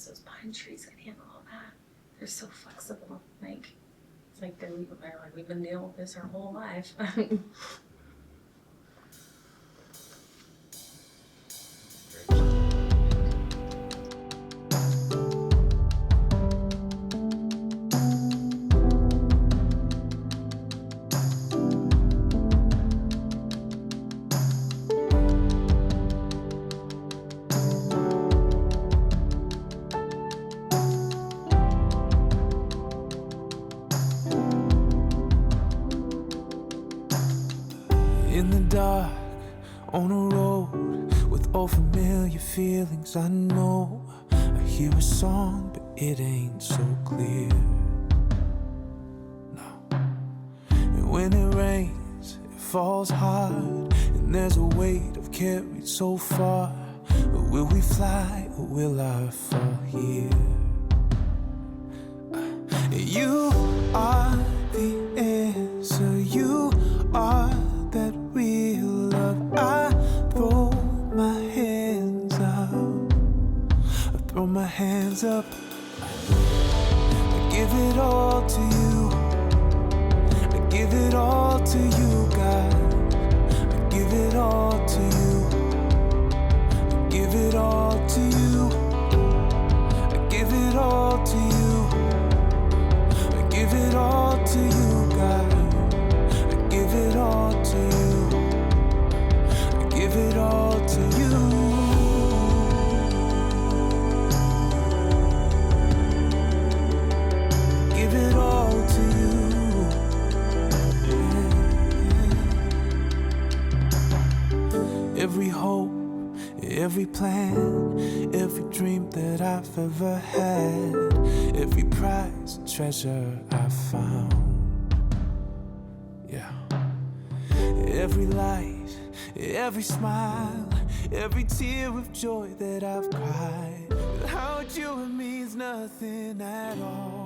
Those pine trees can handle all that. They're so flexible. Like, it's like we've been dealing with this our whole life. In the dark, on a road with all familiar feelings, I know I hear a song, but it ain't so clear. No. And when it rains, it falls hard, and there's a weight I've carried so far. But will we fly, or will I fall here? You are the answer, you are that real love. I throw my hands up, I throw my hands up. I give it all to you, I give it all to you, God. I give it all to you, I give it all to you, I give it all to you, I give it all to you, God. I give it all to you, I give it all to you. Give it all to you. Every hope, every plan, every dream that I've ever had, every prize and treasure I found. Yeah. Every light, every smile, every tear of joy that I've cried, without you it means nothing at all.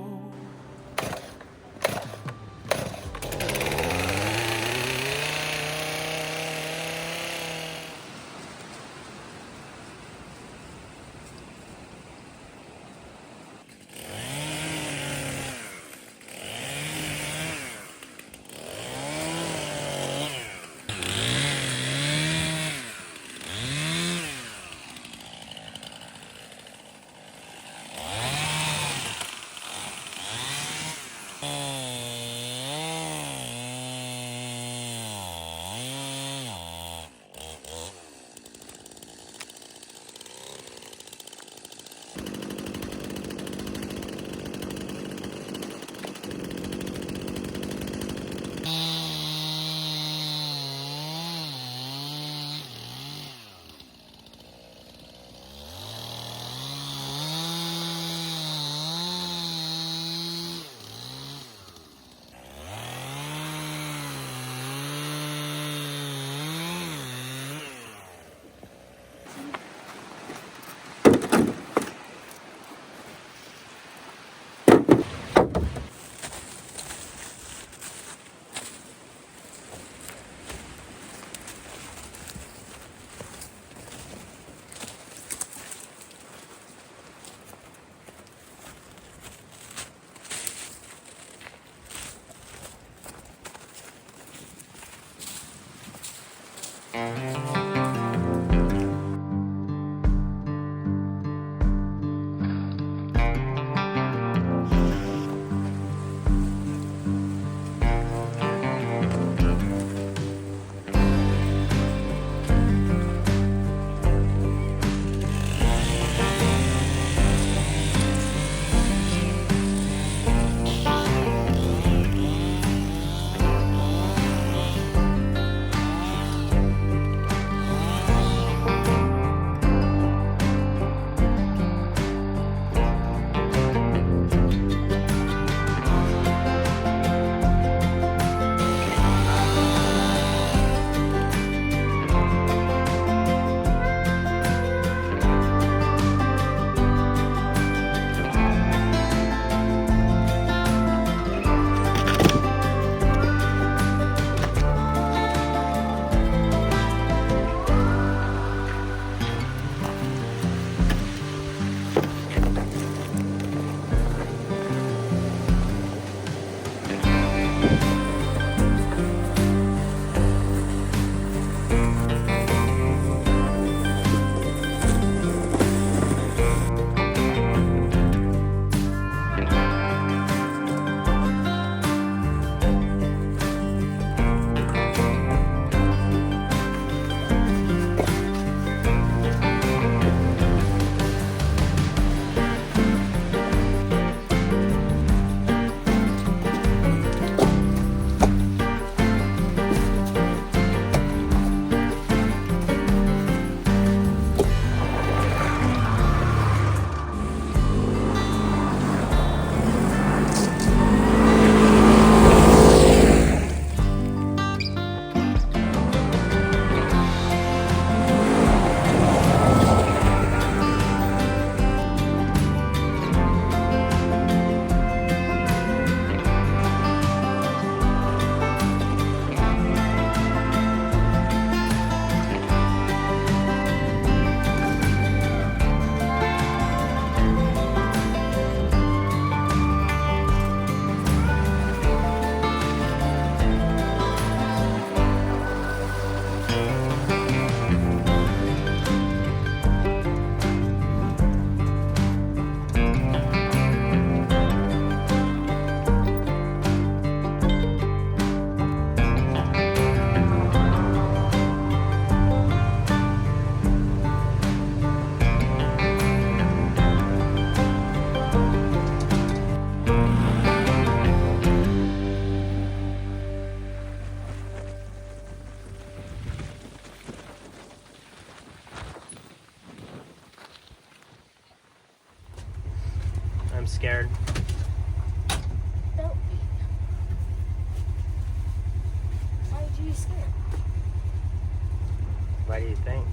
scared. Don't be. Why would you be scared? Why do you think?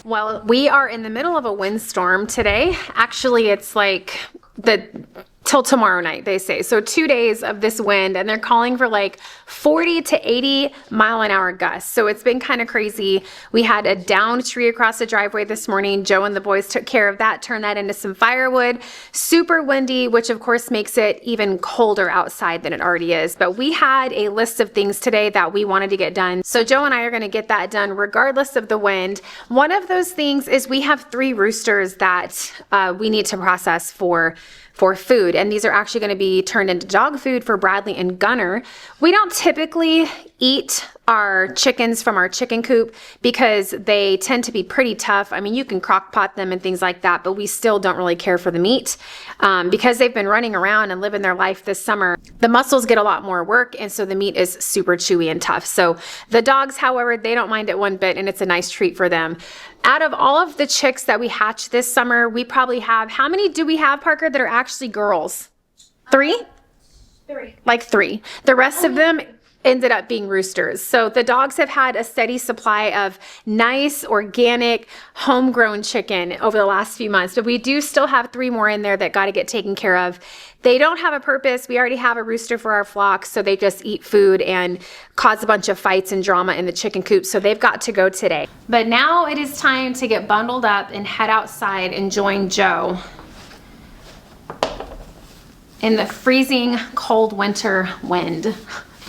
Well, we are in the middle of a windstorm today. Actually, it's like till tomorrow night, they say. So 2 days of this wind, and they're calling for like 40 to 80 mile an hour gusts. So it's been kind of crazy. We had a downed tree across the driveway this morning. Joe and the boys took care of that, turned that into some firewood. Super windy, which of course makes it even colder outside than it already is. But we had a list of things today that we wanted to get done. So Joe and I are going to get that done regardless of the wind. One of those things is we have 3 roosters that we need to process for food, and these are actually going to be turned into dog food for Bradley and Gunner. We don't typically eat our chickens from our chicken coop because they tend to be pretty tough. I mean, you can crock pot them and things like that, but we still don't really care for the meat because they've been running around and living their life this summer. The muscles get a lot more work, and so the meat is super chewy and tough. So the dogs, however, they don't mind it one bit, and it's a nice treat for them. Out of all of the chicks that we hatched this summer, we probably have, how many do we have, Parker, that are actually girls? 3? 3. Like 3. The rest of them ended up being roosters. So the dogs have had a steady supply of nice, organic, homegrown chicken over the last few months, but we do still have 3 more in there that got to get taken care of. They don't have a purpose. We already have a rooster for our flock, so they just eat food and cause a bunch of fights and drama in the chicken coop, so they've got to go today. But now it is time to get bundled up and head outside and join Joe in the freezing cold winter wind.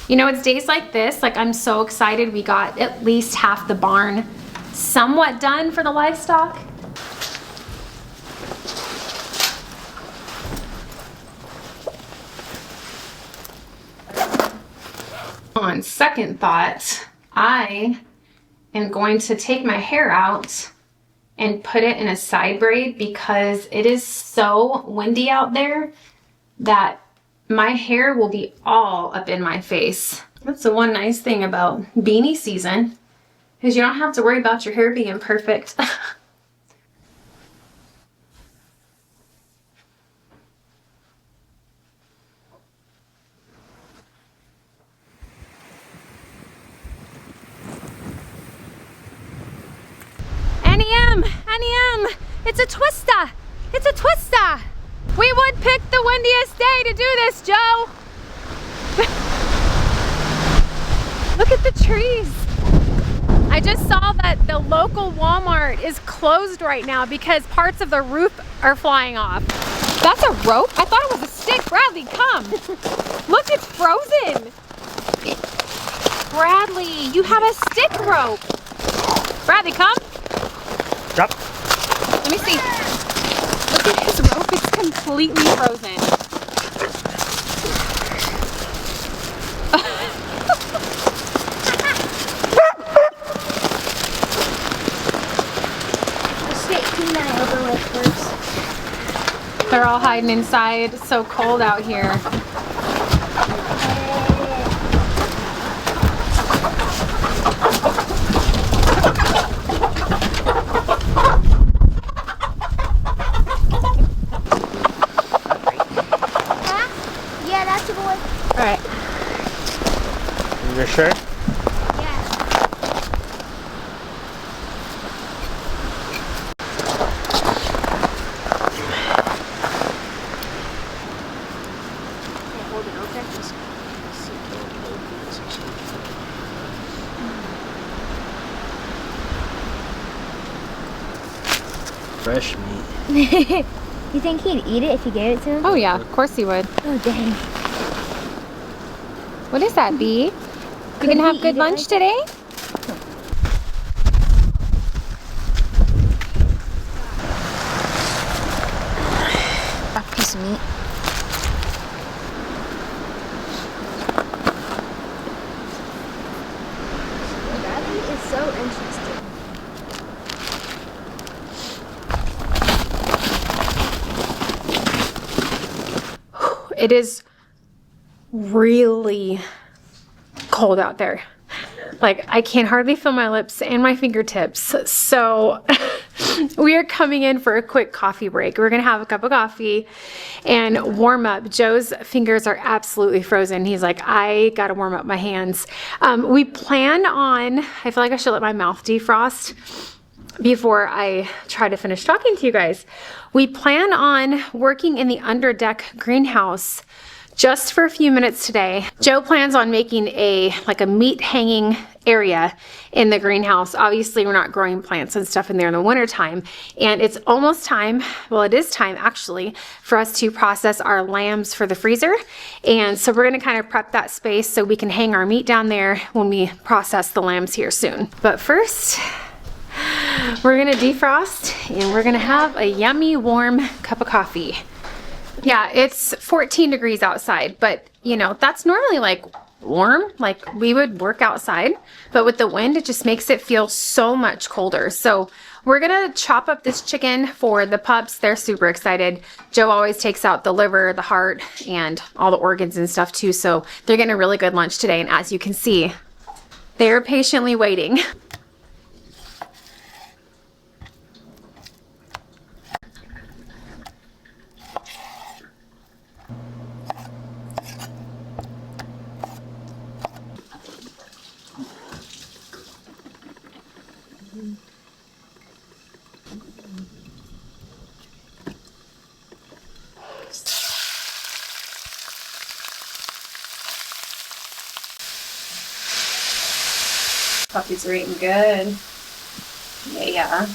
You know, it's days like this, like I'm so excited we got at least half the barn somewhat done for the livestock. On second thought, I am going to take my hair out and put it in a side braid because it is so windy out there that my hair will be all up in my face. That's the one nice thing about beanie season, is you don't have to worry about your hair being perfect. Annie, it's a twister. It's a twister. We would pick the windiest day to do this, Joe. Look at the trees. I just saw that the local Walmart is closed right now because parts of the roof are flying off. That's a rope? I thought it was a stick. Bradley, come. Look, it's frozen. Bradley, you have a stick rope. Bradley, come. Drop. Let me see. Look at his rope, it's completely frozen. Let's get Tina over with first. They're all hiding inside. It's so cold out here. Alright. You're sure? fresh meat. You think he'd eat it if you gave it to him? Oh yeah, of course he would. Oh, dang. What is that, Bee? You gonna have good lunch today? A piece of meat. Gravity is so interesting. It is really cold out there. Like, I can hardly feel my lips and my fingertips. So we are coming in for a quick coffee break. We're gonna have a cup of coffee and warm up. Joe's fingers are absolutely frozen. He's like, I gotta warm up my hands. We plan on, I feel like I should let my mouth defrost before I try to finish talking to you guys. We plan on working in the underdeck greenhouse just for a few minutes today. Joe plans on making a meat hanging area in the greenhouse. Obviously, we're not growing plants and stuff in there in the wintertime. And it's almost time, well, it is time actually, for us to process our lambs for the freezer. And so we're gonna kind of prep that space so we can hang our meat down there when we process the lambs here soon. But first, we're gonna defrost and we're gonna have a yummy warm cup of coffee. Yeah, it's 14 degrees outside, but you know, that's normally like warm, like we would work outside, but with the wind, it just makes it feel so much colder. So we're gonna chop up this chicken for the pups. They're super excited. Joe always takes out the liver, the heart, and all the organs and stuff too. So they're getting a really good lunch today. And as you can see, they're patiently waiting. Puppies are eating good. Yeah.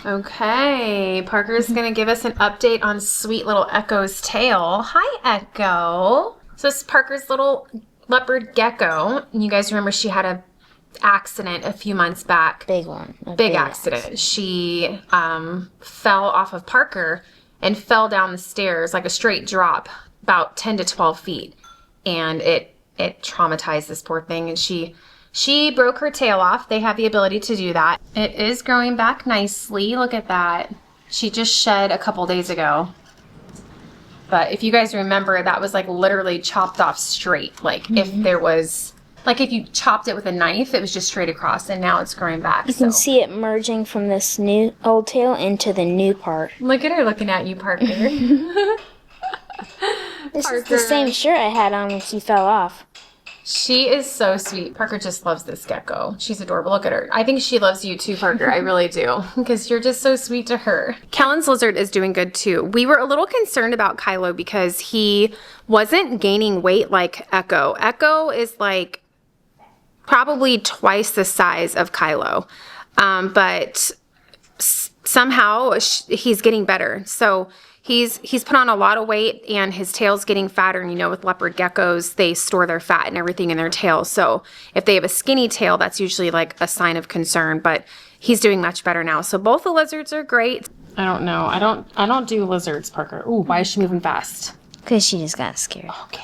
Okay, Parker's gonna give us an update on sweet little Echo's tail. Hi, Echo. So this is Parker's little leopard gecko. And you guys remember she had a accident a few months back. Big one. Big accident. She fell off of Parker and fell down the stairs like a straight drop, about 10 to 12 feet. And it traumatized this poor thing, and she broke her tail off. They have the ability to do that. It is growing back nicely. Look at that. She just shed a couple days ago. But if you guys remember, that was like literally chopped off straight. Like if there was like if you chopped it with a knife, it was just straight across, and now it's growing back. You can see it merging from this new old tail into the new part. Look at her looking at you, Parker. This is the same shirt I had on when she fell off. She is so sweet. Parker just loves this gecko. She's adorable. Look at her. I think she loves you too, Parker. I really do, because you're just so sweet to her. Kellen's lizard is doing good too. We were a little concerned about Kylo because he wasn't gaining weight like Echo. Echo is like probably twice the size of Kylo, but somehow he's getting better. So he's put on a lot of weight, and his tail's getting fatter. And you know, with leopard geckos, they store their fat and everything in their tail. So if they have a skinny tail, that's usually like a sign of concern, but he's doing much better now. So both the lizards are great. I don't know. I don't do lizards, Parker. Ooh, why is she moving fast? Because she just got scared. Okay.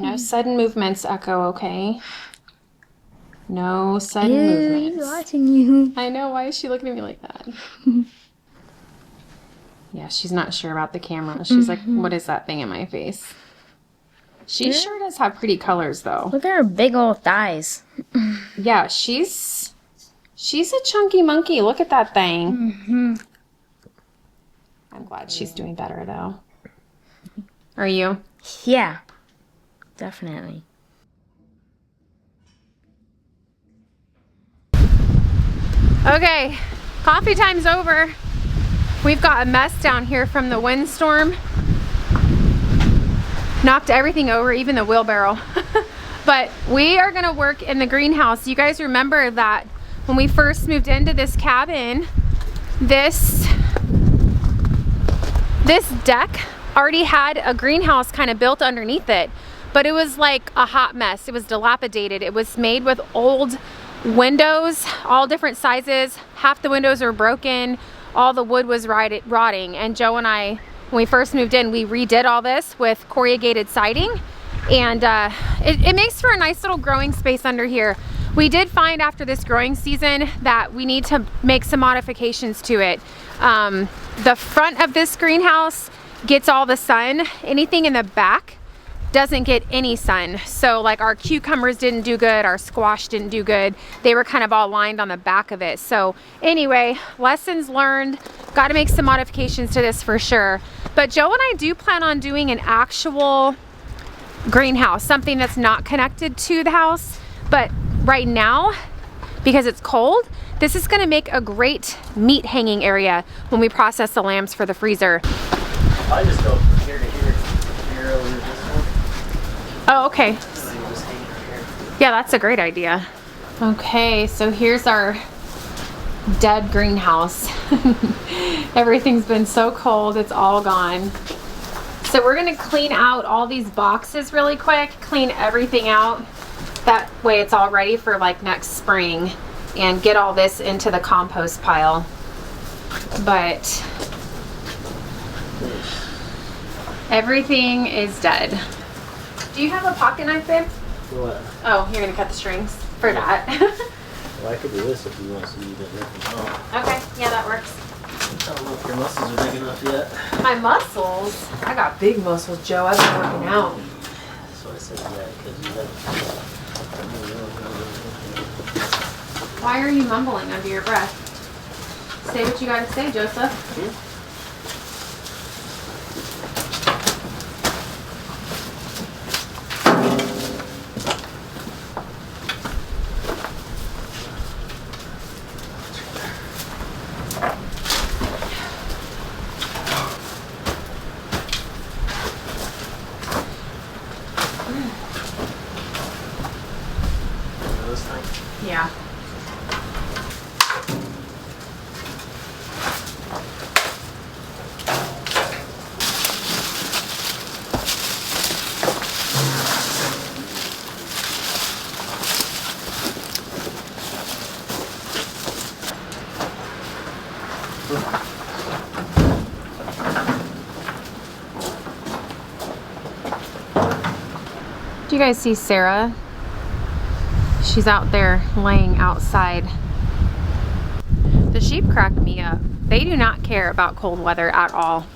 No sudden movements, Echo, okay? No sudden movements. He's watching you. I know. Why is she looking at me like that? Yeah, she's not sure about the camera. She's like, what is that thing in my face? She sure does have pretty colors, though. Look at her big old thighs. Yeah, she's a chunky monkey. Look at that thing. I'm glad she's doing better, though. Are you? Yeah, definitely. Okay, coffee time's over. We've got a mess down here from the windstorm. Knocked everything over, even the wheelbarrow. But we are gonna work in the greenhouse. You guys remember that when we first moved into this cabin, this deck already had a greenhouse kind of built underneath it, but it was like a hot mess. It was dilapidated. It was made with old windows, all different sizes. Half the windows are broken. All the wood was rotting. And Joe and I, when we first moved in, we redid all this with corrugated siding. And it makes for a nice little growing space under here. We did find after this growing season that we need to make some modifications to it. The front of this greenhouse gets all the sun. Anything in the back doesn't get any sun. So like our cucumbers didn't do good, our squash didn't do good. They were kind of all lined on the back of it. So anyway, lessons learned. Got to make some modifications to this for sure. But Joe and I do plan on doing an actual greenhouse, something that's not connected to the house. But right now, because it's cold, this is going to make a great meat hanging area when we process the lambs for the freezer. I just go from here to here. Here over this one. Oh, okay. And then you just hang it right here. Yeah, that's a great idea. Okay, so here's our dead greenhouse. Everything's been so cold, it's all gone. So we're gonna clean out all these boxes really quick, clean everything out. That way it's all ready for like next spring, and get all this into the compost pile. But everything is dead. Do you have a pocket knife, babe? What? Oh, you're gonna cut the strings for that. Well, I could do this if you want to use it. Okay, yeah, that works. I don't know if your muscles are big enough yet. My muscles? I got big muscles, Joe. I've been working out. That's why I said that, because you have. Why are you mumbling under your breath? Say what you gotta say, Joseph. Yeah. Do you guys see Sarah? She's out there laying outside. The sheep crack me up. They do not care about cold weather at all.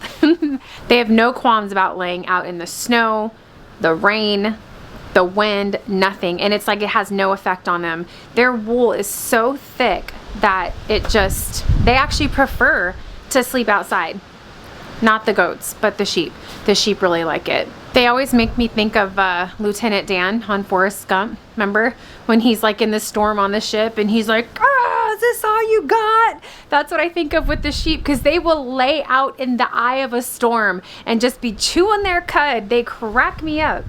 They have no qualms about laying out in the snow, the rain, the wind, nothing. And it's like it has no effect on them. Their wool is so thick that they actually prefer to sleep outside. Not the goats, but the sheep. The sheep really like it. They always make me think of Lieutenant Dan on Forrest Gump. Remember when he's like in the storm on the ship and he's like, is this all you got? That's what I think of with the sheep, because they will lay out in the eye of a storm and just be chewing their cud. They crack me up.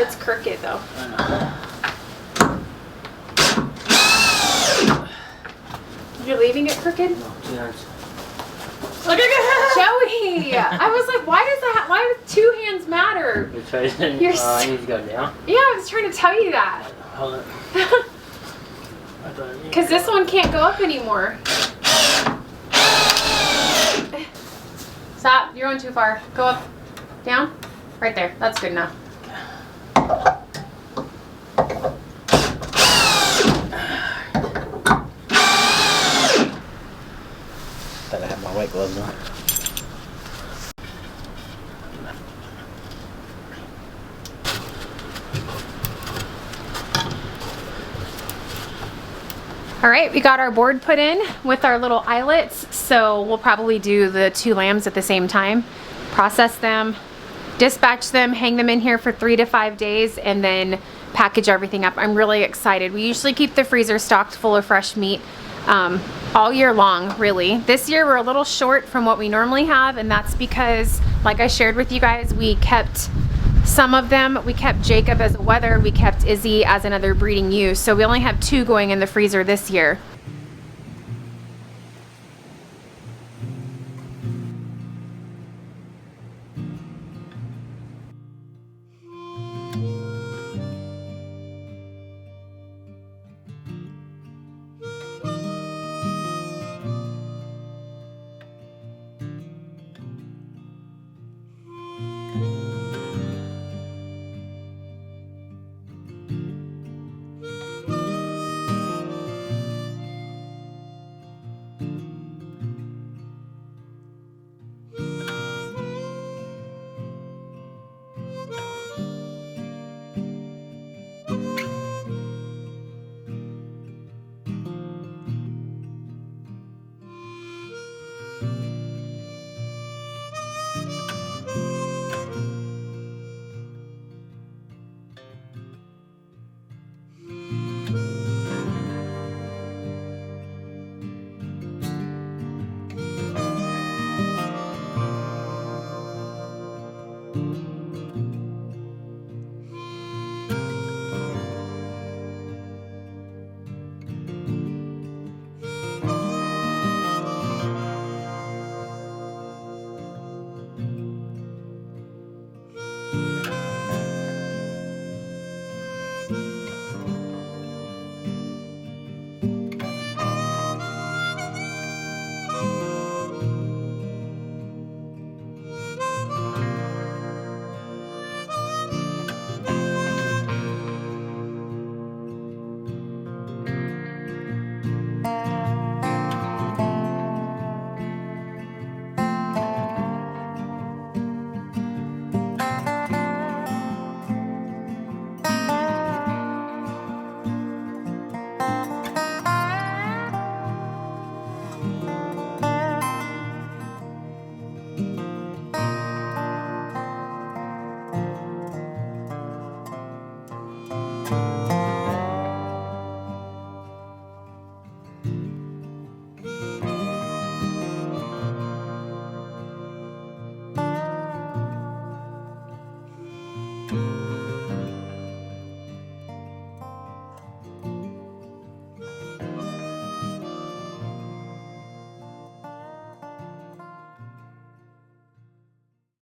It's crooked though. You're leaving it crooked? No, 2 hands. Joey! I was like, why does 2 hands matter? You try to, You're I need to go down. Yeah, I was trying to tell you that. Hold it. Because this one can't go up anymore. Stop, you're going too far. Go up. Down. Right there. That's good enough. Thought I had my white gloves on. All right, we got our board put in with our little eyelets, so we'll probably do the 2 lambs at the same time, process them, dispatch them, hang them in here for 3 to 5 days, and then package everything up. I'm really excited. We usually keep the freezer stocked full of fresh meat all year long, really. This year we're a little short from what we normally have, and that's because, like I shared with you guys, we kept some of them. We kept Jacob as a wether, we kept Izzy as another breeding ewe, so we only have 2 going in the freezer this year.